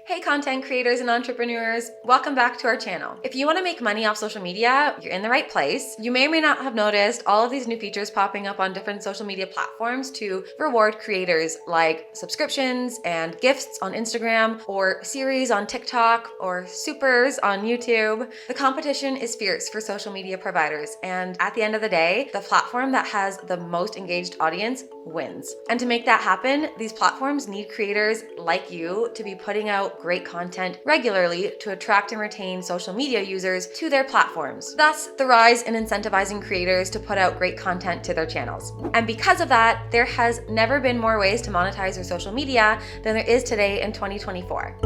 Hey content creators and entrepreneurs, welcome back to our channel. If you want to make money off social media, you're in the right place. You may or may not have noticed all of these new features popping up on different social media platforms to reward creators, like subscriptions and gifts on Instagram, or series on TikTok, or supers on YouTube. The competition is fierce for social media providers, and at the end of the day, the platform that has the most engaged audience wins. And to make that happen, these platforms need creators like you to be putting out great content regularly to attract and retain social media users to their platforms. Thus, the rise in incentivizing creators to put out great content to their channels. And because of that, there has never been more ways to monetize your social media than there is today in 2024.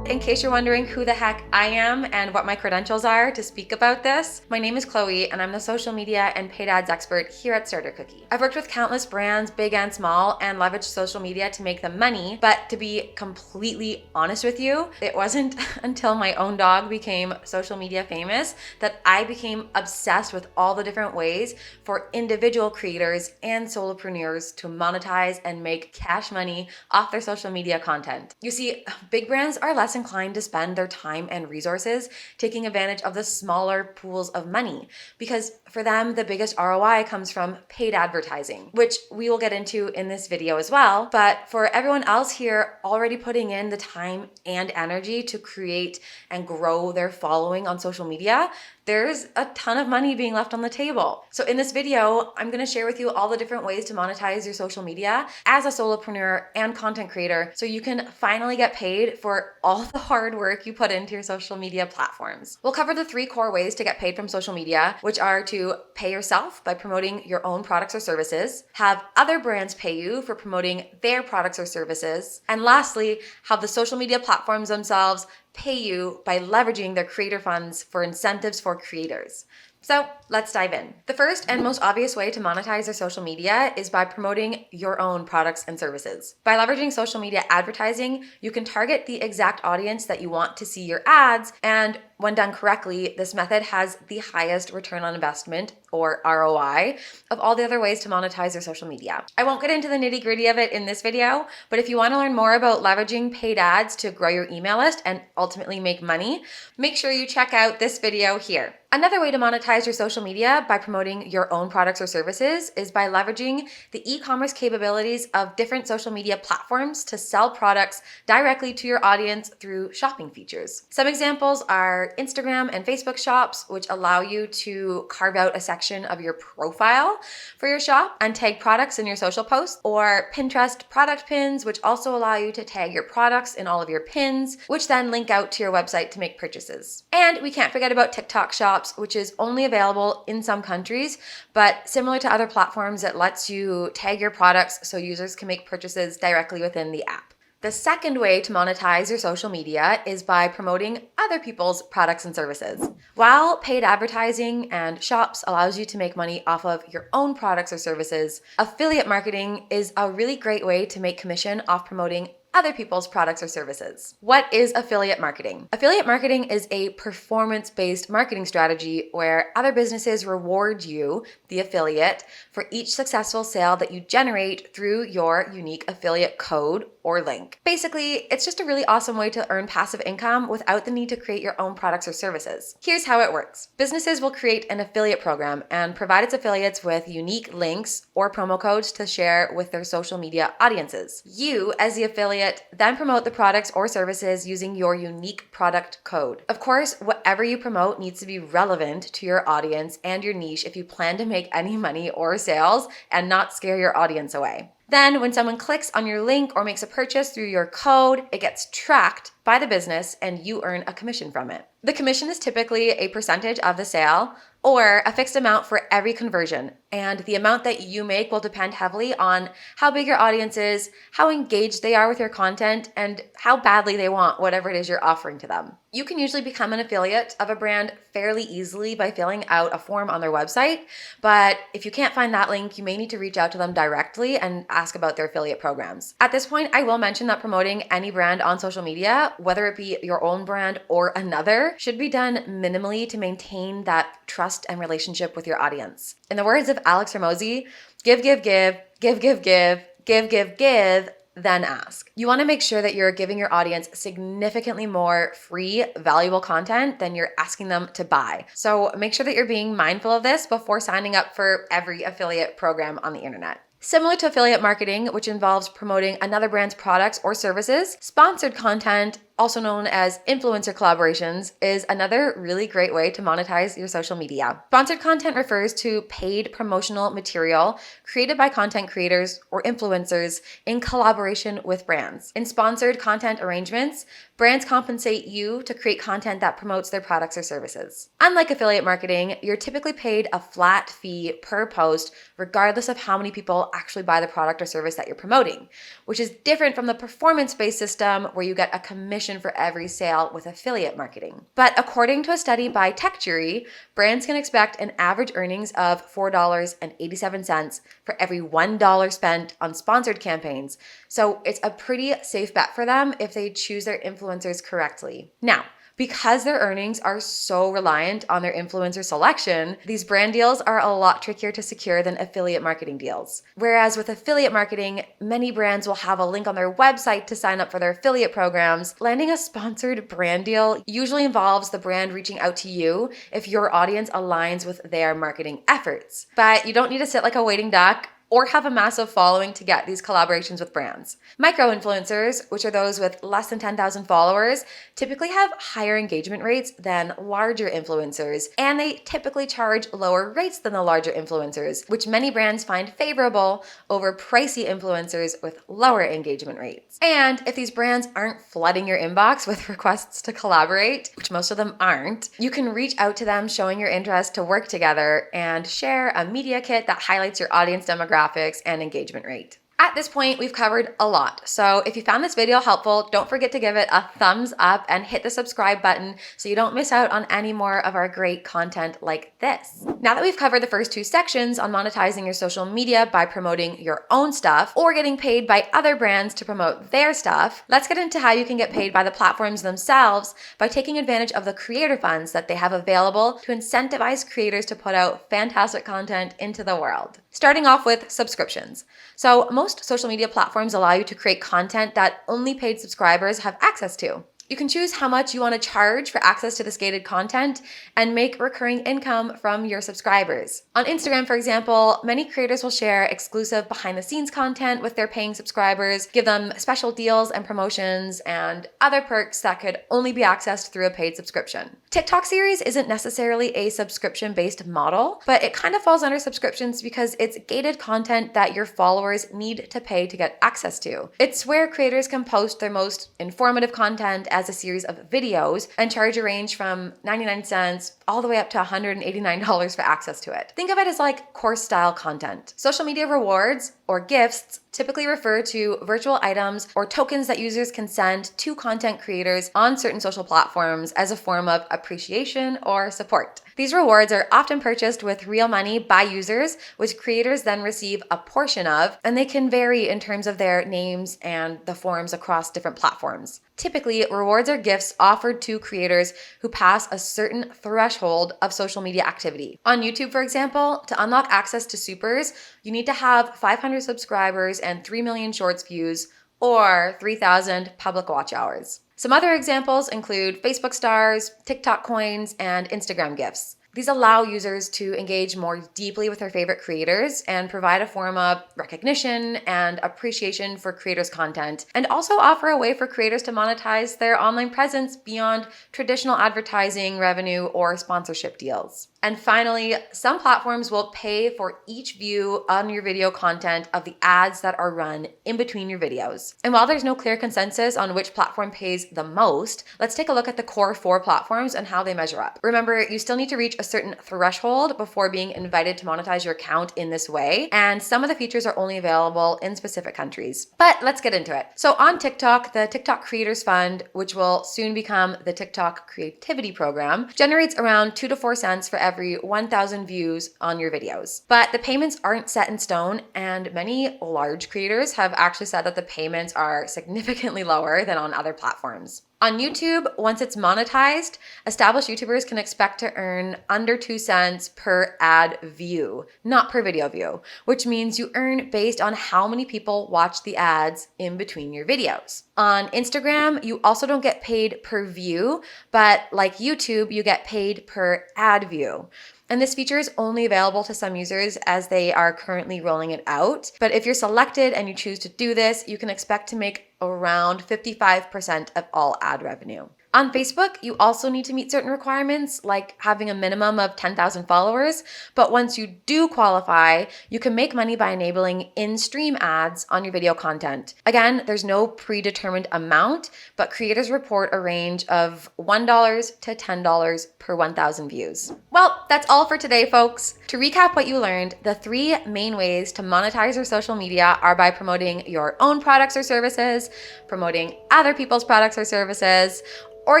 In case you're wondering who the heck I am and what my credentials are to speak about this, my name is Chloe and I'm the social media and paid ads expert here at Starter Cookie. I've worked with countless brands, big and small, and leveraged social media to make them money, but to be completely honest with you, it wasn't until my own dog became social media famous that I became obsessed with all the different ways for individual creators and solopreneurs to monetize and make cash money off their social media content. You see, big brands are less inclined to spend their time and resources taking advantage of the smaller pools of money, because for them, the biggest ROI comes from paid advertising, which we will get into in this video as well. But for everyone else here already putting in the time and energy to create and grow their following on social media, there's a ton of money being left on the table. So in this video, I'm gonna share with you all the different ways to monetize your social media as a solopreneur and content creator so you can finally get paid for all the hard work you put into your social media platforms. We'll cover the 3 core ways to get paid from social media, which are to pay yourself by promoting your own products or services, have other brands pay you for promoting their products or services, and lastly, have the social media platforms themselves pay you by leveraging their creator funds for incentives for creators. So let's dive in. The first and most obvious way to monetize your social media is by promoting your own products and services. By leveraging social media advertising, you can target the exact audience that you want to see your ads, and when done correctly, this method has the highest return on investment, or ROI, of all the other ways to monetize your social media. I won't get into the nitty-gritty of it in this video, but if you want to learn more about leveraging paid ads to grow your email list and ultimately make money, make sure you check out this video here. Another way to monetize your social media by promoting your own products or services is by leveraging the e-commerce capabilities of different social media platforms to sell products directly to your audience through shopping features. Some examples are Instagram and Facebook shops, which allow you to carve out a section of your profile for your shop and tag products in your social posts, or Pinterest product pins, which also allow you to tag your products in all of your pins, which then link out to your website to make purchases. And we can't forget about TikTok shops, which is only available in some countries, but similar to other platforms, it lets you tag your products so users can make purchases directly within the app. The second way to monetize your social media is by promoting other people's products and services. While paid advertising and shops allows you to make money off of your own products or services, affiliate marketing is a really great way to make commission off promoting other people's products or services. What is affiliate marketing? Affiliate marketing is a performance-based marketing strategy where other businesses reward you, the affiliate, for each successful sale that you generate through your unique affiliate code or link. Basically, it's just a really awesome way to earn passive income without the need to create your own products or services. Here's how it works. Businesses will create an affiliate program and provide its affiliates with unique links or promo codes to share with their social media audiences. You, as the affiliate, then promote the products or services using your unique product code. Of course, whatever you promote needs to be relevant to your audience and your niche if you plan to make any money or sales and not scare your audience away. Then when someone clicks on your link or makes a purchase through your code, it gets tracked by the business and you earn a commission from it. The commission is typically a percentage of the sale or a fixed amount for every conversion, and the amount that you make will depend heavily on how big your audience is, how engaged they are with your content, and how badly they want whatever it is you're offering to them. You can usually become an affiliate of a brand fairly easily by filling out a form on their website, but if you can't find that link, you may need to reach out to them directly and ask about their affiliate programs. At this point, I will mention that promoting any brand on social media, whether it be your own brand or another, should be done minimally to maintain that trust and relationship with your audience. In the words of Alex Ramosi, Give, give, give, give, give, give, give, give, give, then ask. You want to make sure that you're giving your audience significantly more free, valuable content than you're asking them to buy. So make sure that you're being mindful of this before signing up for every affiliate program on the internet. Similar to affiliate marketing, which involves promoting another brand's products or services, sponsored content, also known as influencer collaborations, is another really great way to monetize your social media. Sponsored content refers to paid promotional material created by content creators or influencers in collaboration with brands. In sponsored content arrangements, brands compensate you to create content that promotes their products or services. Unlike affiliate marketing, you're typically paid a flat fee per post, regardless of how many people actually buy the product or service that you're promoting, which is different from the performance-based system where you get a commission for every sale with affiliate marketing. But according to a study by TechJury, brands can expect an average earnings of $4.87 for every $1 spent on sponsored campaigns. So it's a pretty safe bet for them if they choose their influencers correctly. Now, because their earnings are so reliant on their influencer selection, these brand deals are a lot trickier to secure than affiliate marketing deals. Whereas with affiliate marketing, many brands will have a link on their website to sign up for their affiliate programs. Landing a sponsored brand deal usually involves the brand reaching out to you if your audience aligns with their marketing efforts. But you don't need to sit like a waiting duck or have a massive following to get these collaborations with brands. Micro-influencers, which are those with less than 10,000 followers, typically have higher engagement rates than larger influencers, and they typically charge lower rates than the larger influencers, which many brands find favorable over pricey influencers with lower engagement rates. And if these brands aren't flooding your inbox with requests to collaborate, which most of them aren't, you can reach out to them showing your interest to work together and share a media kit that highlights your audience demographics and engagement rate. At this point, we've covered a lot. So if you found this video helpful, don't forget to give it a thumbs up and hit the subscribe button so you don't miss out on any more of our great content like this. Now that we've covered the first two sections on monetizing your social media by promoting your own stuff or getting paid by other brands to promote their stuff, let's get into how you can get paid by the platforms themselves by taking advantage of the creator funds that they have available to incentivize creators to put out fantastic content into the world. Starting off with subscriptions. So most social media platforms allow you to create content that only paid subscribers have access to. You can choose how much you want to charge for access to this gated content and make recurring income from your subscribers. On Instagram, for example, many creators will share exclusive behind-the-scenes content with their paying subscribers, give them special deals and promotions, and other perks that could only be accessed through a paid subscription. TikTok series isn't necessarily a subscription-based model, but it kind of falls under subscriptions because it's gated content that your followers need to pay to get access to. It's where creators can post their most informative content as a series of videos and charge a range from 99 cents all the way up to $189 for access to it. Think of it as like course style content. Social media rewards or gifts typically refer to virtual items or tokens that users can send to content creators on certain social platforms as a form of appreciation or support. These rewards are often purchased with real money by users, which creators then receive a portion of, and they can vary in terms of their names and the forms across different platforms. Typically, rewards are gifts offered to creators who pass a certain threshold of social media activity. On YouTube, for example, to unlock access to supers, you need to have 500 subscribers and 3 million shorts views or 3,000 public watch hours. Some other examples include Facebook stars, TikTok coins, and Instagram gifts. These allow users to engage more deeply with their favorite creators and provide a form of recognition and appreciation for creators' content, and also offer a way for creators to monetize their online presence beyond traditional advertising revenue or sponsorship deals. And finally, some platforms will pay for each view on your video content of the ads that are run in between your videos. And while there's no clear consensus on which platform pays the most, let's take a look at the core 4 platforms and how they measure up. Remember, you still need to reach a certain threshold before being invited to monetize your account in this way, and some of the features are only available in specific countries. But let's get into it. So on TikTok, the TikTok Creators Fund, which will soon become the TikTok Creativity Program, generates around 2 to 4 cents for every 1,000 views on your videos. But the payments aren't set in stone, and many large creators have actually said that the payments are significantly lower than on other platforms. On YouTube, once it's monetized, established YouTubers can expect to earn under 2 cents per ad view, not per video view, which means you earn based on how many people watch the ads in between your videos. On Instagram, you also don't get paid per view, but like YouTube, you get paid per ad view. And this feature is only available to some users as they are currently rolling it out. But if you're selected and you choose to do this, you can expect to make around 55% of all ad revenue. On Facebook, you also need to meet certain requirements, like having a minimum of 10,000 followers. But once you do qualify, you can make money by enabling in-stream ads on your video content. Again, there's no predetermined amount, but creators report a range of $1 to $10 per 1,000 views. Well, that's all for today, folks. To recap what you learned, the 3 main ways to monetize your social media are by promoting your own products or services, promoting other people's products or services, or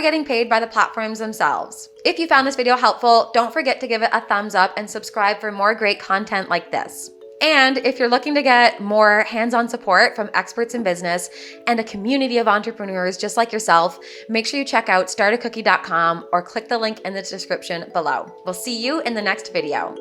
getting paid by the platforms themselves. If you found this video helpful, don't forget to give it a thumbs up and subscribe for more great content like this. And if you're looking to get more hands-on support from experts in business and a community of entrepreneurs just like yourself, make sure you check out startacookie.com or click the link in the description below. We'll see you in the next video.